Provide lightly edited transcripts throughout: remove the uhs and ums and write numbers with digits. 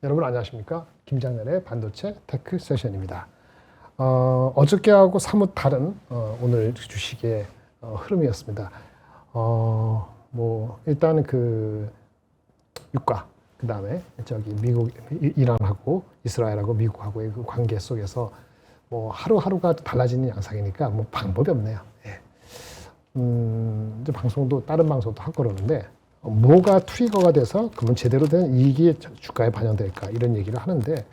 여러분 안녕하십니까? 김장렬의 반도체 테크 세션입니다. 어저께하고 사뭇 다른 오늘 주식의 흐름이었습니다. 일단 그 유가, 그 다음에 저기 미국, 이란하고 이스라엘하고 미국하고의 그 관계 속에서 뭐 하루하루가 달라지는 양상이니까 뭐 방법이 없네요. 예. 이제 방송도 다른 방송도 하고 그러는데 뭐가 트리거가 돼서 그러면 제대로 된 이익이 주가에 반영될까 이런 얘기를 하는데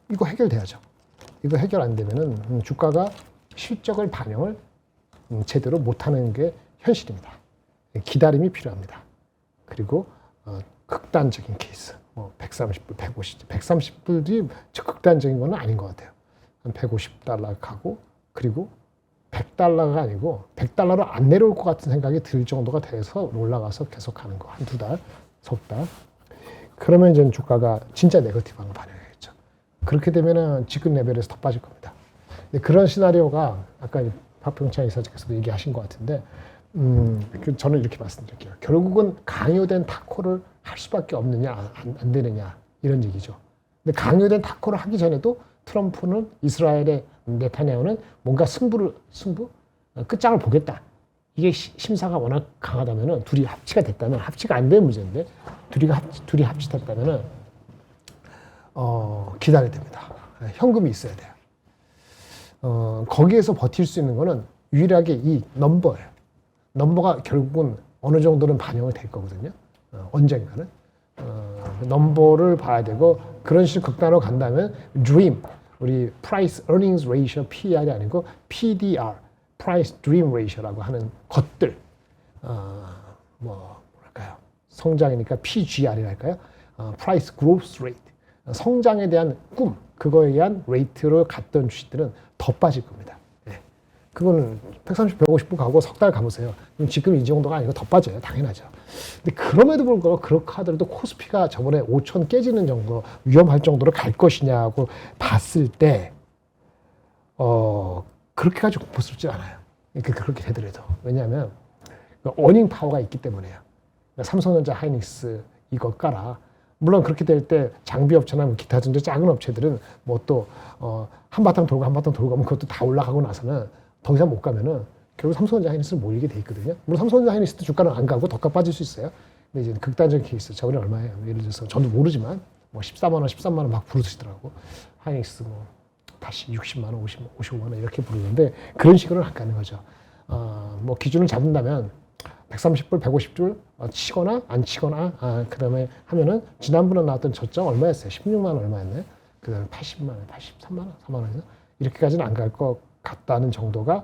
이거 해결돼야죠. 이거 해결 안 되면은 주가가 실적을 반영을 제대로 못하는 게 현실입니다. 기다림이 필요합니다. 그리고 극단적인 케이스, 130불, 150, 130불이 극단적인 건 아닌 것 같아요. 한 150달러 가고 그리고 100달러가 아니고 100달러로 안 내려올 것 같은 생각이 들 정도가 돼서 올라가서 계속 가는 거. 한두 달, 석 달. 그러면 이제 주가가 진짜 네거티브한 거 반영하겠죠. 그렇게 되면은 지금 레벨에서 더 빠질 겁니다. 그런 시나리오가 아까 박병창 이사님께서도 얘기하신 것 같은데 저는 이렇게 말씀드릴게요. 결국은 강요된 타코를 할 수밖에 없느냐 안 되느냐 이런 얘기죠. 근데 강요된 타코를 하기 전에도 트럼프는 이스라엘의 네타냐후는 뭔가 승부 끝장을 보겠다. 이게 심사가 워낙 강하다면은 둘이 합치가 됐다면 합치가 안 된 문제인데 둘이 합치됐다면은 기다려야 됩니다. 현금이 있어야 돼요. 거기에서 버틸 수 있는 거는 유일하게 이 넘버예요. 넘버가 결국은 어느 정도는 반영이 될 거거든요. 언젠가는. 넘버를 봐야 되고 그런 식으로 극단으로 간다면 dream 우리 price earnings ratio PER이 아니고 PDR price dream ratio라고 하는 것들 뭐랄까요 성장이니까 PGR이랄까요 price growth rate 성장에 대한 꿈 그거에 대한 레이트로 갔던 주식들은 더 빠질 겁니다. 그거는 130, 150불 가고 석 달 가보세요. 지금 이 정도가 아니고 더 빠져요. 당연하죠. 근데 그럼에도 불구하고 그렇게 하더라도 코스피가 저번에 5천 깨지는 정도 위험할 정도로 갈 것이냐고 봤을 때 그렇게까지 공포스럽지 않아요. 그렇게 되더라도. 왜냐하면 어닝 파워가 있기 때문에요. 그러니까 삼성전자, 하이닉스 이거 깔아. 물론 그렇게 될 때 장비업체나 기타 등등 작은 업체들은 뭐 또 한바탕 돌고 하면 그것도 다 올라가고 나서는 더 이상 못 가면은 결국 삼성전자 하이닉스를 몰리게 돼 있거든요. 물론 삼성전자 하이닉스도 주가는 안 가고 더 빠질 수 있어요. 근데 이제 극단적인 케이스, 저번에 얼마예요? 예를 들어서 저도 모르지만 뭐 13만 원, 13만 원 막 부르시더라고. 하이닉스 뭐 다시 60만 원, 55만 원 이렇게 부르는데 그런 식으로는 안 가는 거죠. 뭐 기준을 잡는다면 130불, 150줄 치거나 안 치거나 그다음에 하면은 지난번에 나왔던 저점 얼마였어요? 16만 원 얼마였나요? 그다음에 80만 원, 83만 원, 4만 원에서 이렇게까지는 안 갈 것 같다는 정도가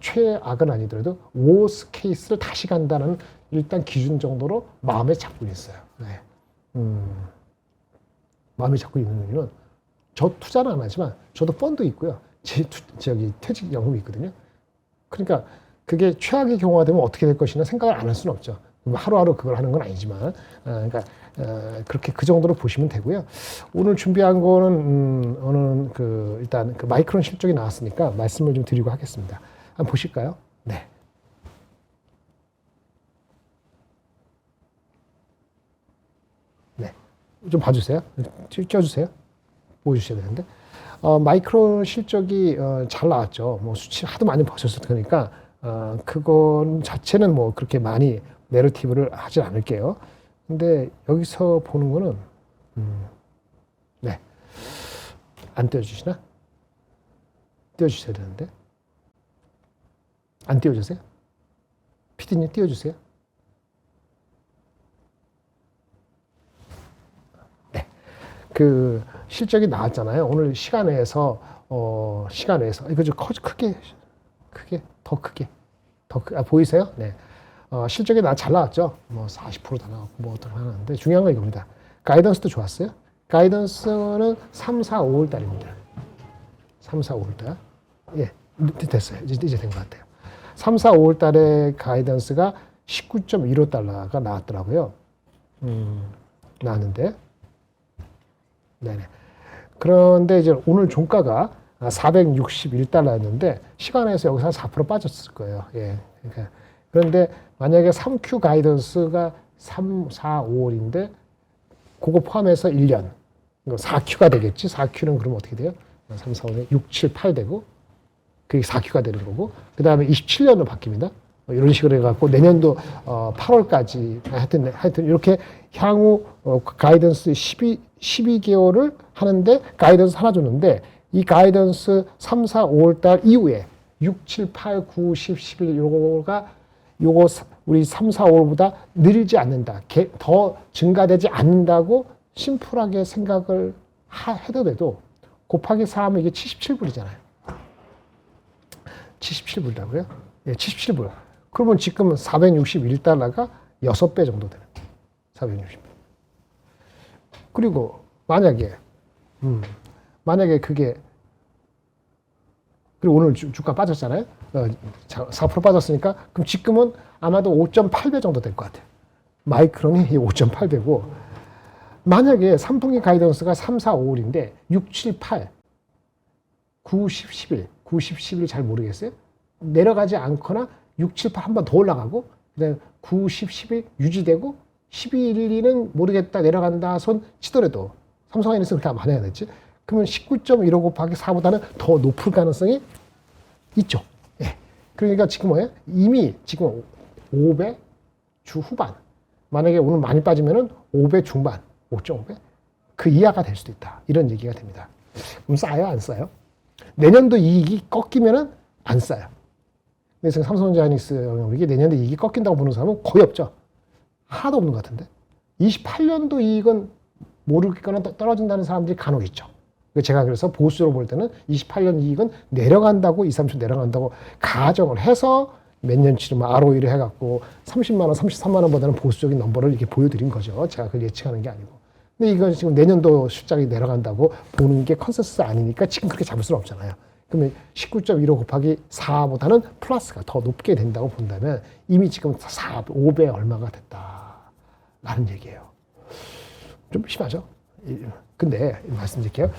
최악은 아니더라도 worst case를 다시 간다는 일단 기준 정도로 마음에 잡고 있어요. 네. 마음에 잡고 있는 이유는 저 투자는 안 하지만 저도 펀드 있고요. 저기 퇴직연금이 있거든요. 그러니까 그게 최악의 경우가 되면 어떻게 될 것이냐 생각을 안 할 수는 없죠. 하루하루 그걸 하는 건 아니지만 그러니까 그렇게 그 정도로 보시면 되고요. 오늘 준비한 거는 일단 그 마이크론 실적이 나왔으니까 말씀을 좀 드리고 하겠습니다. 한번 보실까요? 네. 네. 좀 봐주세요. 껴주세요. 보여주셔야 되는데. 마이크론 실적이 잘 나왔죠. 뭐 수치 하도 많이 보셨을 테니까 그건 자체는 뭐 그렇게 많이 내러티브를 하지 않을게요. 근데 여기서 보는 거는 네. 안 띄워주시나? 띄워주셔야 되는데 안 띄워주세요? PD님 띄워주세요. 네. 그 실적이 나왔잖아요. 오늘 시간에서 이거 좀 크게 보이세요? 네. 실적이 잘 나왔죠. 뭐 40% 다 나왔고 뭐 어떤 하는데 중요한 건 이겁니다. 가이던스도 좋았어요. 가이던스는 3, 4, 5월 달입니다. 3, 4, 5월 달. 예, 됐어요. 이제 된 것 같아요. 3, 4, 5월 달에 가이던스가 19.15달러가 나왔더라고요. 나왔는데. 네네. 그런데 이제 오늘 종가가 461달러였는데 시간에서 여기서 한 4% 빠졌을 거예요. 예. 그러니까 그런데 만약에 3Q 가이던스가 3, 4, 5월인데 그거 포함해서 1년 4Q가 되겠지. 4Q는 그럼 어떻게 돼요? 3, 4, 5, 6, 7, 8 되고 그게 4Q가 되는 거고 그 다음에 27년으로 바뀝니다. 이런 식으로 해갖고 내년도 8월까지 하여튼 이렇게 향후 가이던스 12개월을 하는데 가이던스 하나 줬는데 이 가이던스 3, 4, 5월 달 이후에 6, 7, 8, 9, 10, 11 요거 우리 3, 4, 5월보다 늘지 않는다. 더 증가되지 않는다고 심플하게 생각을 해도 돼도 곱하기 4하면 이게 77불이잖아요. 77불이라고요? 예, 77불. 그러면 지금 461달러가 6배 정도 되는 거예요. 460. 그리고 만약에 그게 그리고 오늘 주가 빠졌잖아요. 4% 빠졌으니까 그럼 지금은 아마도 5.8배 정도 될 것 같아요. 마이크론이 5.8배고 만약에 3분기 가이던스가 3, 4, 5월인데 6, 7, 8, 9, 10, 11, 9, 10, 11 잘 모르겠어요. 내려가지 않거나 6, 7, 8 한 번 더 올라가고 그다음에 9, 10, 11 유지되고 11은 모르겠다 내려간다 손 치더라도 삼성하이닉스 그렇게 안 해야 되지. 그러면 19.15 곱하기 4보다는 더 높을 가능성이 있죠. 예. 그러니까 지금 뭐예요? 이미 지금 5배 주후반 만약에 오늘 많이 빠지면은 5배 중반 5.5배 그 이하가 될 수도 있다. 이런 얘기가 됩니다. 그럼 싸요? 안 싸요? 내년도 이익이 꺾이면은 안 싸요. 그래서 삼성전자 하이닉스 영역이 내년도 이익이 꺾인다고 보는 사람은 거의 없죠. 하나도 없는 것 같은데. 28년도 이익은 모르겠거나 떨어진다는 사람들이 간혹 있죠. 제가 그래서 보수적으로 볼 때는 28년 이익은 내려간다고 2, 30 내려간다고 가정을 해서 몇 년치를 ROE를 해갖고 30만 원, 33만 원보다는 보수적인 넘버를 이렇게 보여드린 거죠. 제가 그걸 예측하는 게 아니고. 근데 이건 지금 내년도 실적이 내려간다고 보는 게 컨센서스 아니니까 지금 그렇게 잡을 수는 없잖아요. 그러면 19.15 곱하기 4보다는 플러스가 더 높게 된다고 본다면 이미 지금 5배 얼마가 됐다라는 얘기예요. 좀 심하죠? 근데 말씀드릴게요.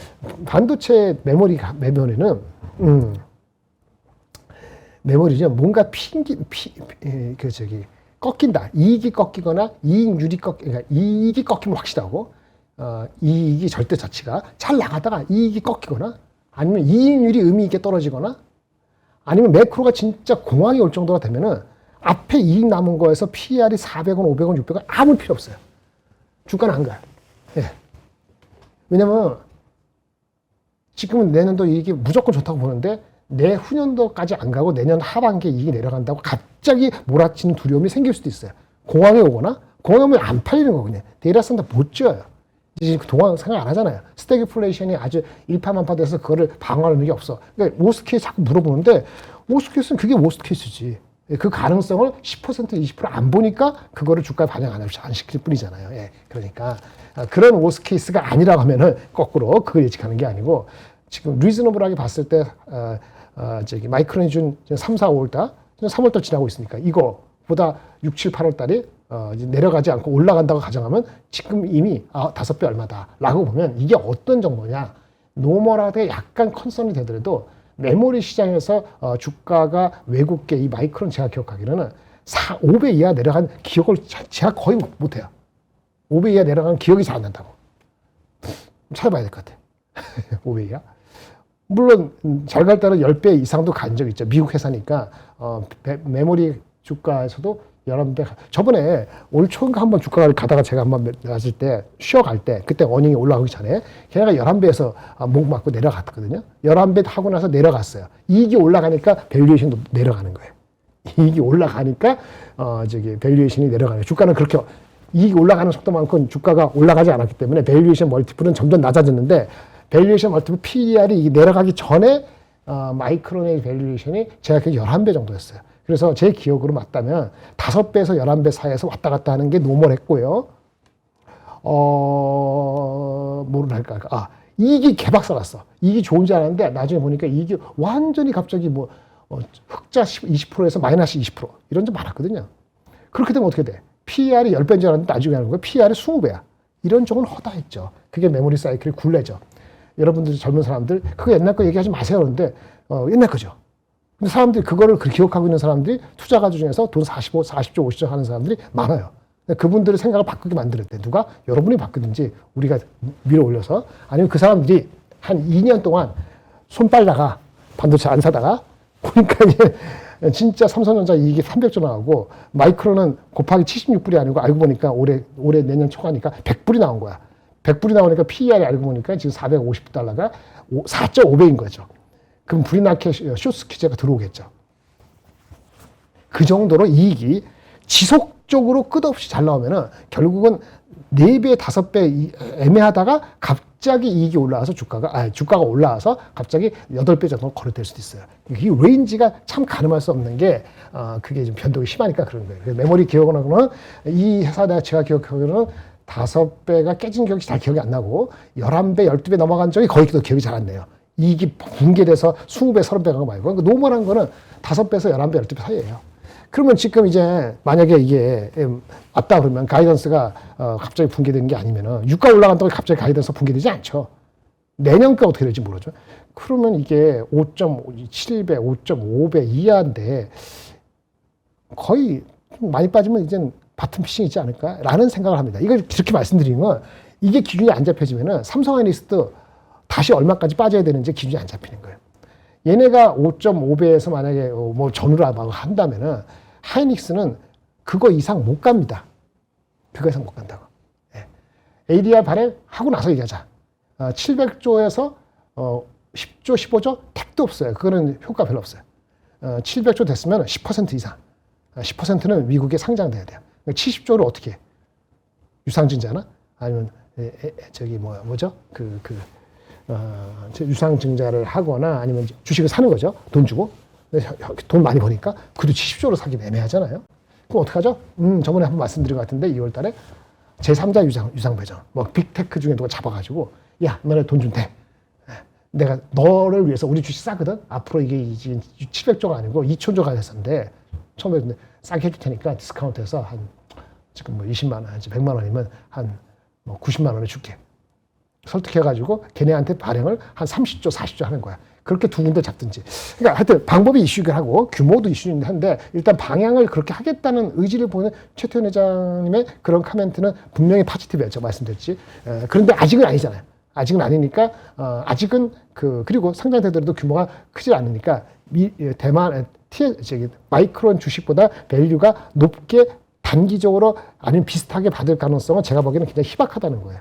반도체 메모리는 메모리는 뭔가 꺾인다. 이익이 꺾이거나 그러니까 이익이 꺾이면 확실하고 이익이 절대 자치가 잘 나가다가 이익이 꺾이거나 아니면 이익률이 의미 있게 떨어지거나 아니면 매크로가 진짜 공황이 올 정도가 되면은 앞에 이익 남은 거에서 PER이 400원, 500원, 600원 아무 필요 없어요. 주가는 안 가요. 예. 왜냐면 지금은 내년도 이익이 무조건 좋다고 보는데 내후년도까지 안 가고 내년 하반기에 이익이 내려간다고 갑자기 몰아치는 두려움이 생길 수도 있어요. 공황이 오거나 공황이 오면 안 팔리는 거거든요. 데이터 센터 못 지어요. 지금 동안 생각 안 하잖아요. 스태그플레이션이 아주 일파만파돼서 그거를 방어할 능력이 없어. 그러니까 워스트 케이스 자꾸 물어보는데 워스트 케이스는 그게 워스트 케이스지. 그 가능성을 10% 20%안 보니까 그거를 주가에 반영 안 시킬 뿐이잖아요. 예. 그러니까 그런 워스트 케이스가 아니라고 하면은 거꾸로 그걸 예측하는 게 아니고 지금 리즈너블하게 봤을 때 마이크론이 준 3, 4, 5월 달, 3월 달 지나고 있으니까 이거보다 6, 7, 8월 달이 이제 내려가지 않고 올라간다고 가정하면 지금 이미 5배 얼마다라고 보면 이게 어떤 정도냐. 노멀하게 약간 컨선이 되더라도 메모리 시장에서 주가가 외국계 이 마이크론 제가 기억하기로는 5배 이하 내려간 기억을 제가 거의 못해요. 5배 이하 내려간 기억이 잘 안 난다고. 찾아봐야 될 것 같아요. 5배 이하. 물론 잘 갈 때는 10배 이상도 간 적이 있죠. 미국 회사니까 메모리 주가에서도 11배. 저번에 올 초인가 한번 주가를 가다가 제가 한번 갔을 때 쉬어갈 때 그때 어닝이 올라오기 전에 걔네가 11배에서 목 맞고 내려갔거든요. 11배 하고 나서 내려갔어요. 이익이 올라가니까 밸류에이션도 내려가는 거예요. 이익이 올라가니까 밸류에이션이 내려가는 거예요. 주가는 그렇게 이익이 올라가는 속도만큼 주가가 올라가지 않았기 때문에 밸류에이션 멀티플은 점점 낮아졌는데 밸류에이션 멀티플 PER이 내려가기 전에 마이크론의 밸류에이션이 제가 그 11배 정도였어요. 그래서 제 기억으로 맞다면 5배에서 11배 사이에서 왔다 갔다 하는 게 노멀했고요. 뭐를 할까? 이익이 개박살 났어. 이익이 좋은 줄 알았는데 나중에 보니까 이익이 완전히 갑자기 흑자 20%에서 마이너스 20% 이런 점 많았거든요. 그렇게 되면 어떻게 돼? PER이 10배인 줄 알았는데 나중에 하는 거예요. PER이 20배야. 이런 쪽은 허다했죠. 그게 메모리 사이클의 굴레죠. 여러분들 젊은 사람들 그거 옛날 거 얘기하지 마세요. 그런데 옛날 거죠. 근데 사람들이 그거를 기억하고 있는 사람들이 투자가 중에서 돈 40조, 50조 하는 사람들이 많아요. 그분들의 생각을 바꾸게 만들었대. 누가? 여러분이 바꾸든지 우리가 밀어 올려서, 아니면 그 사람들이 한 2년 동안 손 빨다가 반도체 안 사다가 보니까 이게 진짜 삼성전자 이익이 300조 나오고 마이크론은 곱하기 76불이 아니고 알고 보니까 올해 내년 초가니까 100불이 나온 거야. 100불이 나오니까 PER이 알고 보니까 지금 450달러가 4.5배인 거죠. 그럼 불이 나게 쇼스 규제가 들어오겠죠. 그 정도로 이익이 지속적으로 끝없이 잘 나오면은 결국은 4배, 5배 애매하다가 갑자기 이익이 올라와서 주가가 올라와서 갑자기 8배 정도 거래될 수도 있어요. 이 레인지가 참 가늠할 수 없는 게, 그게 좀 변동이 심하니까 그런 거예요. 메모리 기억하고는 이 회사 제가 기억하기로는 5배가 깨진 기억이 잘 기억이 안 나고 11배, 12배 넘어간 적이 거의 기억이 잘 안 나요. 이익이 붕괴돼서 20배, 30배 간 거 말고. 그러니까 노멀한 거는 5배에서 11배, 12배 사이예요. 그러면 지금 이제 만약에 이게 왔다 그러면 가이던스가 갑자기 붕괴되는 게 아니면은 유가 올라간다고 갑자기 가이던스가 붕괴되지 않죠. 내년가 어떻게 될지 모르죠. 그러면 이게 5.7배, 5.5배 이하인데 거의 많이 빠지면 이젠 바텀 피싱 있지 않을까라는 생각을 합니다. 이걸 이렇게 말씀드리는 건 이게 기준이 안 잡혀지면은 삼성하이닉스도 다시 얼마까지 빠져야 되는지 기준이 안 잡히는 거예요. 얘네가 5.5배에서 만약에 뭐 전후를 한다면은 하이닉스는 그거 이상 못 갑니다. 그거 이상 못 간다고. 예. ADR 발행하고 나서 얘기하자. 700조에서 10조, 15조 택도 없어요. 그거는 효과 별로 없어요. 700조 됐으면 10% 이상. 10%는 미국에 상장돼야 돼요. 70조를 어떻게 해? 유상증자나 아니면 저기 뭐죠? 유상증자를 하거나 아니면 주식을 사는 거죠. 돈 주고. 돈 많이 버니까 그래도 70조로 사기는 애매하잖아요. 그럼 어떡하죠? 저번에 한번 말씀드린 것 같은데 2월 달에 제3자 유상 배정. 뭐 빅테크 중에 누가 잡아가지고 야, 너네 돈 준대. 내가 너를 위해서 우리 주식 싸거든. 앞으로 이게 700조가 아니고 2천조가 됐었는데 처음에 싸게 해줄 테니까 디스카운트해서 한 지금 뭐 20만 원, 100만 원이면 한 뭐 90만 원에 줄게. 설득해가지고 걔네한테 발행을 한 30조, 40조 하는 거야. 그렇게 두 군데 잡든지. 그러니까 하여튼 방법이 이슈긴 하고 규모도 이슈긴 한데 일단 방향을 그렇게 하겠다는 의지를 보는 최태원 회장님의 그런 코멘트는 분명히 포지티브였죠. 말씀드렸지. 그런데 아직은 아니잖아요. 아직은 아니니까 아직은 그리고 상장되더라도 규모가 크지 않으니까 대만 마이크론 주식보다 밸류가 높게 단기적으로 아니면 비슷하게 받을 가능성은 제가 보기에는 굉장히 희박하다는 거예요.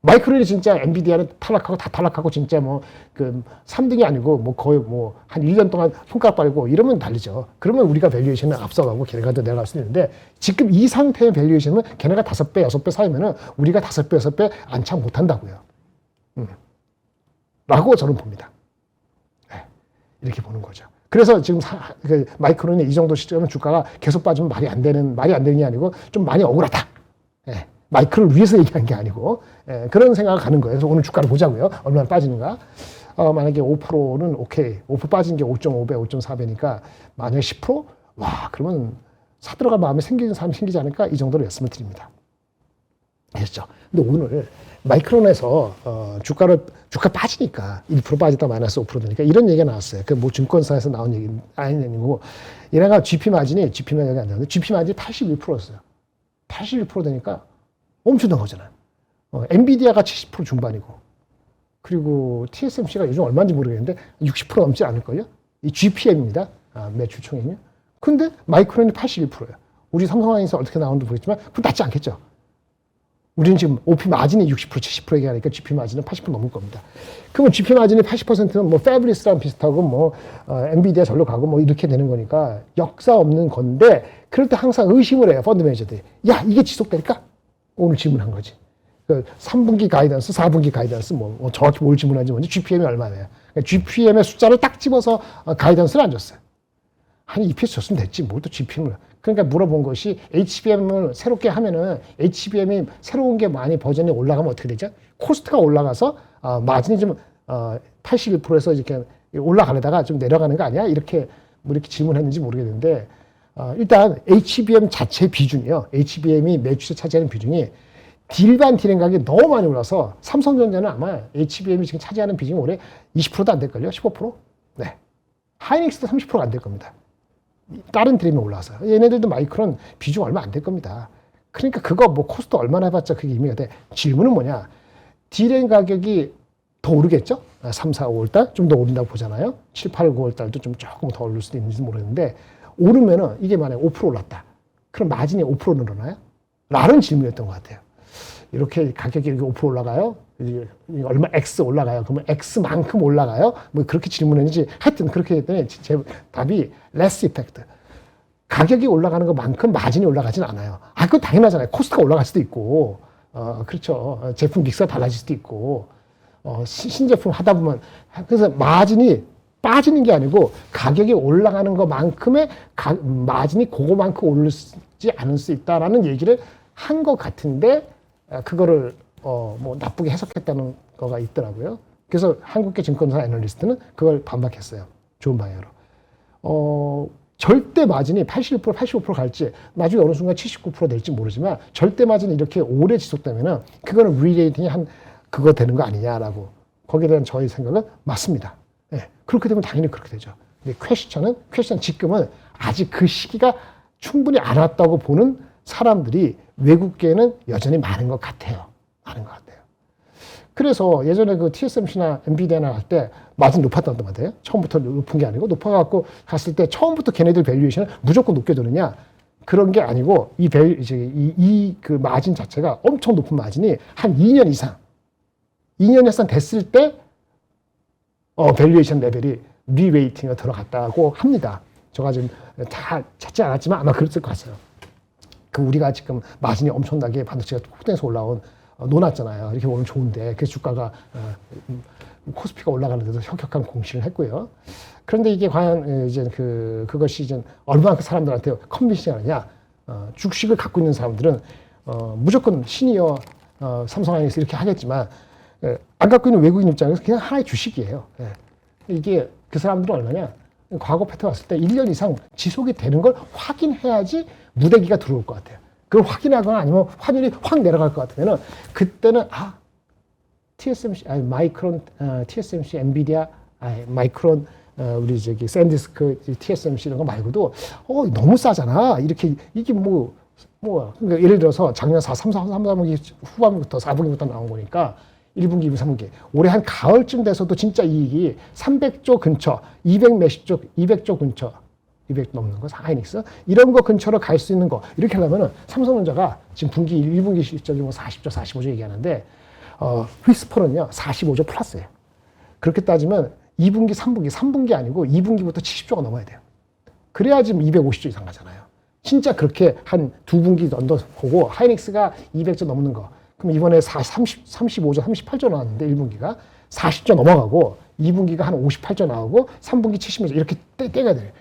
마이크론이 진짜 엔비디아는 탈락하고 다 탈락하고 진짜 3등이 아니고 거의 한 1년 동안 손가락 빨고 이러면 다르죠. 그러면 우리가 밸류에이션은 앞서가고 걔네가 더 내려갈 수 있는데 지금 이 상태의 밸류에이션은 걔네가 5배, 6배 사이면은 우리가 5배, 6배 안착 못 한다고요. 라고 저는 봅니다. 네, 이렇게 보는 거죠. 그래서 지금 마이크론이 이 정도 시점은 주가가 계속 빠지면 말이 안 되는 게 아니고 좀 많이 억울하다. 네. 마이크를 위해서 얘기한 게 아니고 그런 생각을 가는 거예요. 그래서 오늘 주가를 보자고요. 얼마나 빠지는가. 만약에 5%는 오케이. 5% 빠진 게 5.5배, 5.4배니까 만약에 10%? 와, 그러면 사들어갈 마음이 생기는 사람이 생기지 않을까? 이 정도로 말씀을 드립니다. 아셨죠? 근데 오늘 마이크론에서 주가 빠지니까 1% 빠지다 마이너스 5% 되니까 이런 얘기가 나왔어요. 증권사에서 나온 얘기 아니고 얘네가 GP 마진이 안 나오는데 GP 마진이 81%였어요. 81% 되니까 엄청난 거잖아요. 엔비디아가 70% 중반이고, 그리고 TSMC가 요즘 얼마인지 모르겠는데 60% 넘지 않을걸요? 이 GPM입니다. 매출 총액이요. 근데 마이크론이 81%예요. 우리 삼성하이닉스 어떻게 나오는지 모르겠지만 그건 낫지 않겠죠. 우리는 지금 OP 마진이 60%, 70% 얘기하니까 GP 마진은 80% 넘을 겁니다. 그러면 GP 마진이 80%는 패블리스랑 비슷하고 엔비디아 절로 가고 이렇게 되는 거니까 역사 없는 건데, 그럴 때 항상 의심을 해요. 펀드 매니저들이. 야, 이게 지속될까? 오늘 질문한 거지. 3분기 가이던스, 4분기 가이던스, 정확히 뭘 질문하는지 뭔지, GPM이 얼마나요? 그러니까 GPM의 숫자를 딱 집어서 가이던스를 안 줬어요. 아니, EPS 줬으면 됐지. 뭘 또 GPM을. 그러니까 물어본 것이 HBM을 새롭게 하면은 HBM이 새로운 게 많이 버전이 올라가면 어떻게 되죠? 코스트가 올라가서 마진이 좀 81%에서 이렇게 올라가려다가 좀 내려가는 거 아니야? 이렇게 질문했는지 모르겠는데, 일단 HBM 자체 비중이요. HBM이 매출에 차지하는 비중이 딜반 딜 가격이 너무 많이 올라서 삼성전자는 아마 HBM이 지금 차지하는 비중이 올해 20%도 안 될걸요? 15%? 네. 하이닉스도 30%가 안 될 겁니다. 다른 드림이 올라와서. 얘네들도 마이크론 비중 얼마 안 될 겁니다. 그러니까 그거 뭐 코스트 얼마나 해봤자 그게 의미가 돼. 질문은 뭐냐. 디램 가격이 더 오르겠죠? 3, 4, 5월 달 좀 더 오른다고 보잖아요. 7, 8, 9월 달도 좀 조금 더 오를 수도 있는지 모르겠는데 오르면은 이게 만약에 5% 올랐다. 그럼 마진이 5% 늘어나요? 라는 질문이었던 것 같아요. 이렇게 가격이 이렇게 5% 올라가요? 얼마 X 올라가요? 그러면 X만큼 올라가요? 뭐 그렇게 질문했는지 하여튼 그렇게 했더니 제 답이 less effect. 가격이 올라가는 것만큼 마진이 올라가진 않아요. 그건 당연하잖아요. 코스트가 올라갈 수도 있고, 그렇죠. 제품 믹스가 달라질 수도 있고, 신제품 하다 보면, 그래서 마진이 빠지는 게 아니고, 가격이 올라가는 것만큼의 마진이 그거만큼 오르지 않을 수 있다라는 얘기를 한 것 같은데, 그거를, 뭐, 나쁘게 해석했다는 거가 있더라고요. 그래서 한국계 증권사 애널리스트는 그걸 반박했어요. 좋은 방향으로. 절대 마진이 81%, 85% 갈지 나중에 어느 순간 79% 될지 모르지만 절대 마진이 이렇게 오래 지속되면은 그거는 리레이팅이 한 그거 되는 거 아니냐라고 거기에 대한 저희 생각은 맞습니다. 네, 그렇게 되면 당연히 그렇게 되죠. 근데 퀘스천 지금은 아직 그 시기가 충분히 안 왔다고 보는 사람들이 외국계에는 여전히 많은 것 같아요. 많은 것 같아요. 그래서 예전에 그 TSMC나 엔비디아나 할 때 마진 높았단 말이에요. 처음부터 높은 게 아니고 높아갖고 갔을 때 처음부터 걔네들 밸류에이션은 무조건 높게 되느냐 그런 게 아니고 그 마진 자체가 엄청 높은 마진이 한 2년 이상 2년 이상 됐을 때 밸류에이션 레벨이 리레이팅에 들어갔다고 합니다. 제가 지금 다 찾지 않았지만 아마 그랬을 것 같아요. 그 우리가 지금 마진이 엄청나게 반도체가 폭등해서 올라온 논았잖아요. 이렇게 보면 좋은데 그 주가가 코스피가 올라가는 데도 혁혁한 공시를 했고요. 그런데 이게 과연 이제 그것이 이제 얼마나 사람들한테 컨빈싱하느냐. 주식을 갖고 있는 사람들은 무조건 시니어 삼성하이닉스 이렇게 하겠지만 안 갖고 있는 외국인 입장에서 그냥 하나의 주식이에요. 이게 그 사람들은 얼마냐. 과거 패턴 왔을 때 1년 이상 지속이 되는 걸 확인해야지 무대기가 들어올 것 같아요. 그걸 확인하거나 아니면 환율이 확 내려갈 것 같으면은 그때는 TSMC, 마이크론, TSMC, 엔비디아, 마이크론, 우리 저기 샌디스크, TSMC 이런 거 말고도 너무 싸잖아. 이렇게 이게 그러니까 예를 들어서 작년 3분기 후반부터 4분기부터 나온 거니까 1분기, 2분기, 3분기. 올해 한 가을쯤 돼서도 진짜 이익이 300조 근처, 200조 근처. 200 넘는 거, 하이닉스 이런 거 근처로 갈 수 있는 거 이렇게 하려면은 삼성전자가 지금 분기 1분기 실적이 40조, 45조 얘기하는데 휘스퍼는요 45조 플러스예요. 그렇게 따지면 2분기, 3분기 아니고 2분기부터 70조가 넘어야 돼요. 그래야 지금 250조 이상 가잖아요. 진짜 그렇게 한 두 분기 정도 보고 하이닉스가 200조 넘는 거 그럼 이번에 35조, 38조 나왔는데 1분기가 40조 넘어가고 2분기가 한 58조 나오고 3분기 70조 이렇게 떼가 돼요.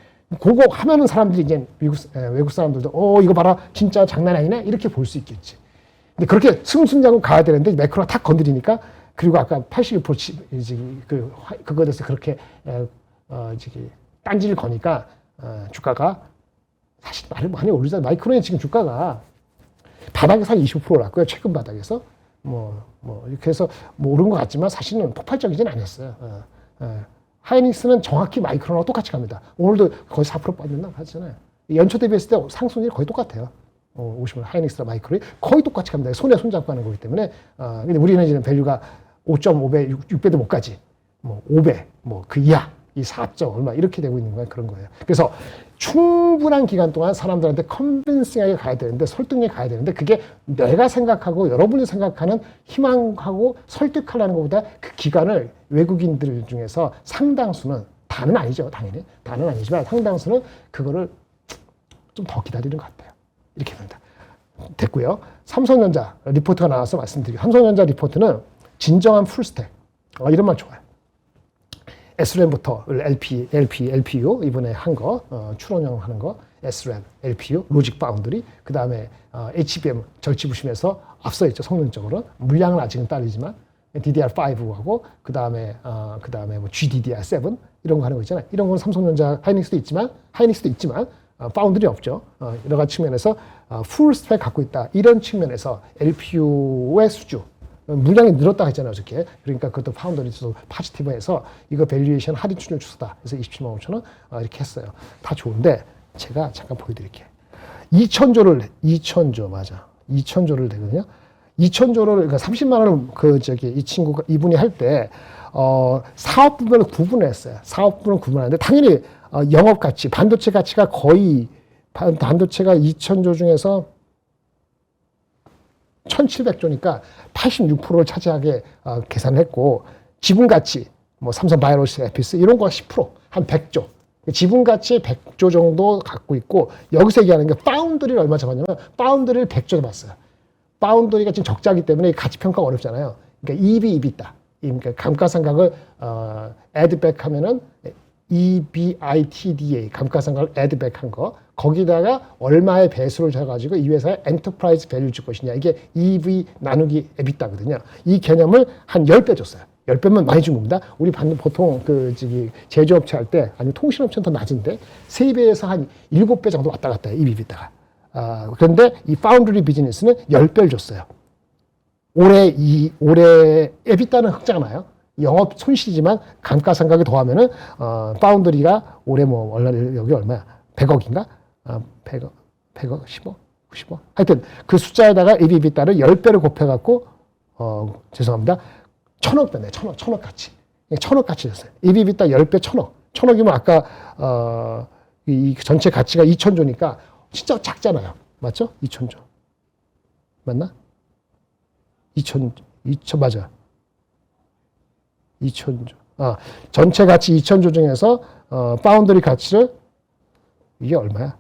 그거 하면은 사람들이 이제 외국 사람들도 이거 봐라 진짜 장난 아니네 이렇게 볼 수 있겠지. 근데 그렇게 승승장구 가야 되는데 매크로가 탁 건드리니까 그리고 아까 81% 그거에 대해서 그렇게 딴지를 거니까 주가가 사실 많이 오르잖아요. 마이크론의 지금 주가가 바닥에서 한 25% 올랐고요. 최근 바닥에서 이렇게 해서 오른 것 같지만 사실은 폭발적이진 않았어요. 하이닉스는 정확히 마이크론하고 똑같이 갑니다. 오늘도 거의 4% 빠졌나 하잖아요. 연초 대비했을 때 상승률이 거의 똑같아요. 50원 하이닉스랑 마이크론이 거의 똑같이 갑니다. 손에 손잡고 하는 거기 때문에. 근데 우리는 이제 밸류가 5.5배, 6배도 못 가지. 5배, 그 이하, 이 4점 얼마 이렇게 되고 있는 거야 그런 거예요. 그래서 충분한 기간 동안 사람들한테 컨빈싱하게 가야 되는데 설득력이 가야 되는데 그게 내가 생각하고 여러분이 생각하는 희망하고 설득하려는 것보다 그 기간을 외국인들 중에서 상당수는 다는 아니죠 당연히 다는 아니지만 상당수는 그거를 좀 더 기다리는 것 같아요. 이렇게 됩니다. 됐고요. 삼성전자 리포트가 나와서 말씀드리고 삼성전자 리포트는 진정한 풀스택 이런 말 좋아요. SRAM부터 LPU 이번에 한 거, 추론형 하는 거, SRAM, LPU, 로직 바운드리, 그 다음에 HBM 절치부심에서 앞서 있죠 성능적으로 물량은 아직은 딸리지만 DDR5하고 그 다음에 뭐 GDDR7 이런 거 하는 거 있잖아요. 이런 건 삼성전자 하이닉스도 있지만 파운드리 없죠. 여러 가지 측면에서 풀 스펙 갖고 있다. 이런 측면에서 LPU의 수주. 물량이 늘었다 했잖아요, 어저께. 그러니까 그것도 파운더리도 파지티브해서 이거 밸류에이션 할인 추정 추세다. 그래서 27만 5천 원 이렇게 했어요. 다 좋은데 제가 잠깐 보여드릴게요. 2천조 맞아. 2,000조를 되거든요. 2,000조를, 그러니까 30만 원을 이분이 할 때, 사업 부분을 구분했어요. 사업 부분을 구분하는데, 당연히, 영업 가치, 반도체 가치가 거의, 반도체가 2,000조 중에서 1,700조니까 86%를 차지하게 계산을 했고, 지분 가치, 뭐 삼성 바이오로직, 에피스 이런 거 10%, 한 100조. 지분 가치 100조 정도 갖고 있고, 여기서 얘기하는 게 파운드리를 얼마 잡았냐면, 파운드리를 100조 잡았어요. 파운드리가 지금 적자기 때문에 가치 평가가 어렵잖아요. 그러니까 EV, EBITDA. 그러니까 감가상각을 addback 하면은 EBITDA, 감가상각을 addback 한 거. 거기다가 얼마의 배수를 줘가지고 이 회사의 엔터프라이즈 밸류 줄 것이냐. 이게 EV 나누기 EBITDA거든요. 이 개념을 한 10배 줬어요. 10배면 많이 준 겁니다. 우리 보통 제조업체 할 때, 아니면 통신업체는 더 낮은데, 3배에서 한 7배 정도 왔다 갔다 해요. EBITDA가. 그런데 이 파운드리 비즈니스는 10배를 줬어요. 올해 EBITDA는 흑자가 영업 손실이지만 감가상각에 더하면은, 파운드리가 올해 여기 얼마야? 100억인가? 100억, 10억? 90억? 하여튼 그 숫자에다가 EBITDA를 10배를 곱해갖고, 죄송합니다. 1,000억 됐네. 1,000억 가치. 1,000억 가치 줬어요. EBITDA 10배 1,000억. 1,000억이면 아까, 이 전체 가치가 2,000조니까 진짜 작잖아요. 맞죠? 2,000조. 맞나? 2,000, 맞아. 2,000조. 전체 가치 2,000조 중에서, 파운드리 가치를, 이게 얼마야?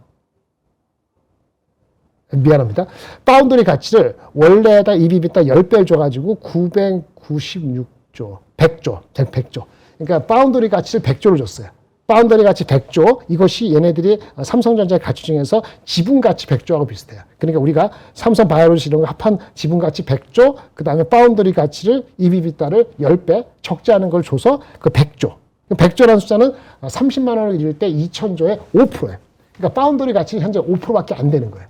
미안합니다. 파운드리 가치를 원래에다 EBITDA 10배를 줘가지고 996조, 100조. 그러니까 파운드리 가치를 100조를 줬어요. 파운드리 가치 100조, 이것이 얘네들이 삼성전자의 가치 중에서 지분 가치 100조하고 비슷해요. 그러니까 우리가 삼성 바이오로직 이런 거 합한 지분 가치 100조, 그 다음에 파운드리 가치를 EBITDA를 10배 적자하는 걸 줘서 그 100조. 100조라는 숫자는 30만 원을 잃을 때 2,000조의 5%예요. 그러니까 파운드리 가치는 현재 5%밖에 안 되는 거예요.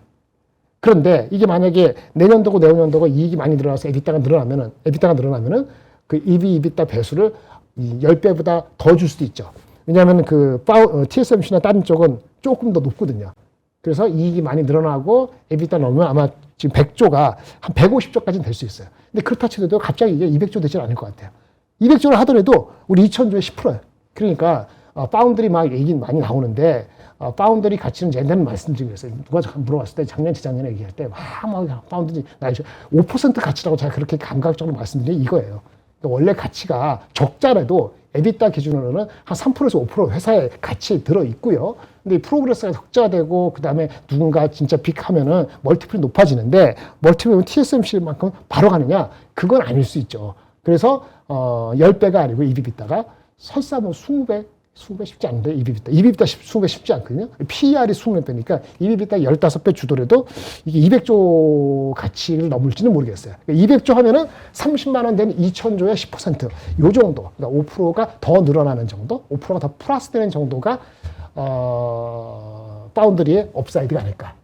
그런데 이게 만약에 내년도고 내후년도고 이익이 많이 늘어나서 EBITDA가 늘어나면은 그 EV/EBITDA 배수를 10배보다 더 줄 수도 있죠. 왜냐하면 TSMC나 다른 쪽은 조금 더 높거든요. 그래서 이익이 많이 늘어나고 EBITDA 넣으면 아마 지금 100조가 한 150조까지는 될 수 있어요. 근데 그렇다 치더라도 갑자기 이게 200조 되지는 않을 것 같아요. 200조를 하더라도 우리 2,000조의 10%예요. 그러니까 파운드리 막 얘기 많이 나오는데 파운드리 가치는 옛날에 말씀드렸어요. 누가 물어봤을 때 작년, 재작년에 얘기할 때 막 파운드리 5% 가치라고 제가 그렇게 감각적으로 말씀드린 게 이거예요. 원래 가치가 적자라도 에비타 기준으로는 한 3%에서 5% 회사의 가치에 들어있고요. 근데 이 프로그레스가 흑자되고 그다음에 누군가 진짜 빅하면은 멀티플이 높아지는데 멀티플은 TSMC만큼 바로 가느냐? 그건 아닐 수 있죠. 그래서 10배가 아니고 EBITDA가 설사 20배 쉽지 않은데 EBITDA 20배 쉽지 않거든요. PER이 20배니까 EBITDA 15배 주더라도 이게 200조 가치를 넘을지는 모르겠어요. 200조 하면은 30만 원 되는 2,000조의 10%, 요 정도. 그러니까 5%가 더 늘어나는 정도, 5%가 더 플러스 되는 정도가 파운드리의 업사이드가 아닐까.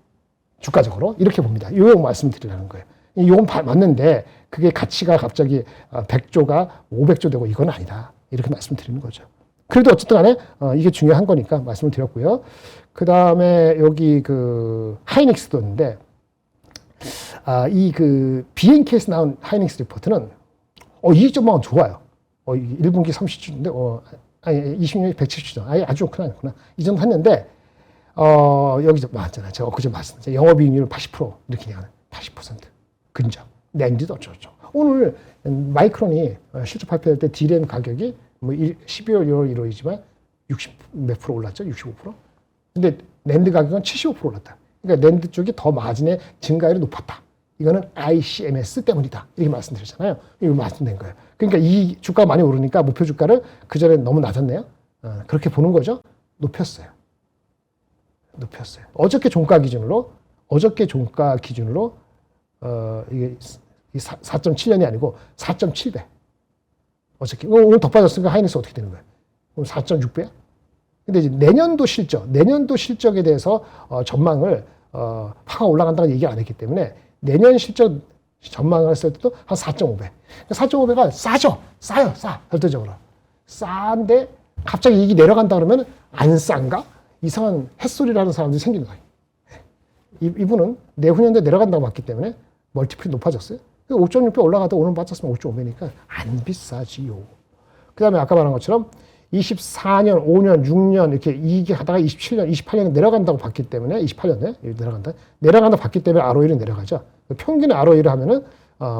주가적으로 이렇게 봅니다. 요 말씀드리려는 거예요. 이건 맞는데 그게 가치가 갑자기 100조가 500조 되고 이건 아니다. 이렇게 말씀드리는 거죠. 그래도 어쨌든 간에 이게 중요한 거니까 말씀을 드렸고요. 그 다음에 여기 하이닉스도 있는데 BNK에서 나온 하이닉스 리포트는 이익 전망은 좋아요. 1분기 30주인데 20년이 170주. 아주 좋구나. 이 정도 했는데 여기 맞잖아요. 제가 엊그제 말씀드렸죠. 영업이익률 80% 이렇게 얘기하는 80% 근접. 낸디도 어쩌고. 오늘 마이크론이 실적 발표할 때 D램 가격이 12월, 1월, 1월이지만 60 몇 프로 올랐죠? 65%? 근데 낸드 가격은 75% 올랐다. 그러니까 낸드 쪽이 더 마진의 증가율이 높았다. 이거는 ICMS 때문이다. 이렇게 말씀드렸잖아요. 이거 말씀된 거예요. 그러니까 이 주가가 많이 오르니까 목표 주가를 그전에 너무 낮았네요. 그렇게 보는 거죠. 높였어요. 어저께 종가 기준으로 이게 4.7년이 아니고 4.7배. 어저께. 오늘 더 빠졌으니까 하이닉스 어떻게 되는 거예요? 그럼 4.6배야? 근데 이제 내년도 실적에 대해서 전망을 파가 올라간다는 얘기를 안 했기 때문에 내년 실적 전망을 했을 때도 한 4.5배. 4.5배가 싸요. 절대적으로. 싼데 갑자기 이익이 내려간다 그러면 안 싼가? 이상한 햇소리라는 사람들이 생기는 거예요. 이분은 내후년도에 내려간다고 봤기 때문에 멀티플이 높아졌어요. 5.6배 올라가다 오늘 빠졌으면 5.5배니까 안 비싸지요. 그 다음에 아까 말한 것처럼 24년, 5년, 6년 이렇게 이익이 하다가 27년, 28년에 내려간다고 봤기 때문에 28년에 내려간다 봤기 때문에 ROE는 내려가죠. 평균의 ROE를 하면은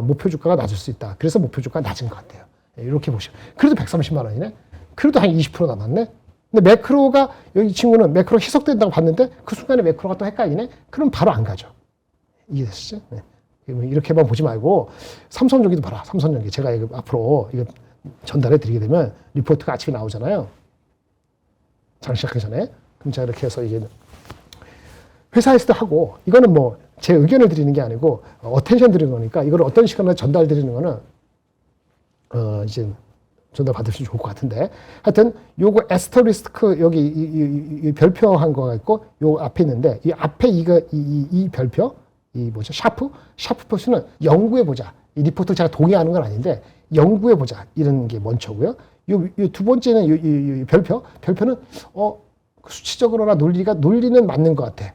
목표 주가가 낮을 수 있다. 그래서 목표 주가가 낮은 것 같아요. 이렇게 보시면 그래도 130만 원이네. 그래도 한 20% 남았네. 근데 매크로가 여기 친구는 매크로 희석된다고 봤는데 그 순간에 매크로가 또 헷갈리네. 그럼 바로 안 가죠. 이해되시죠? 네. 이렇게만 보지 말고 삼성전기도 봐라. 삼성전기 제가 이거 앞으로 이거 전달해 드리게 되면 리포트가 아침에 나오잖아요. 장 시작하기 전에. 그럼 제가 이렇게 해서 이게 회사에서도 하고 이거는 뭐 제 의견을 드리는 게 아니고 어텐션 드리는 거니까 이걸 어떤 시간에 전달 드리는 거는 이제 전달 받으시면 좋을 것 같은데 하여튼 요거 에스터리스크 여기 이 별표한 거가 있고 요 앞에 있는데 이 앞에 이 별표 이 뭐죠 샤프 표시는 연구해 보자. 이 리포트 제가 동의하는 건 아닌데 연구해 보자 이런 게 먼저고요. 요 두 번째는 이 별표는 수치적으로나 논리는 맞는 것 같아.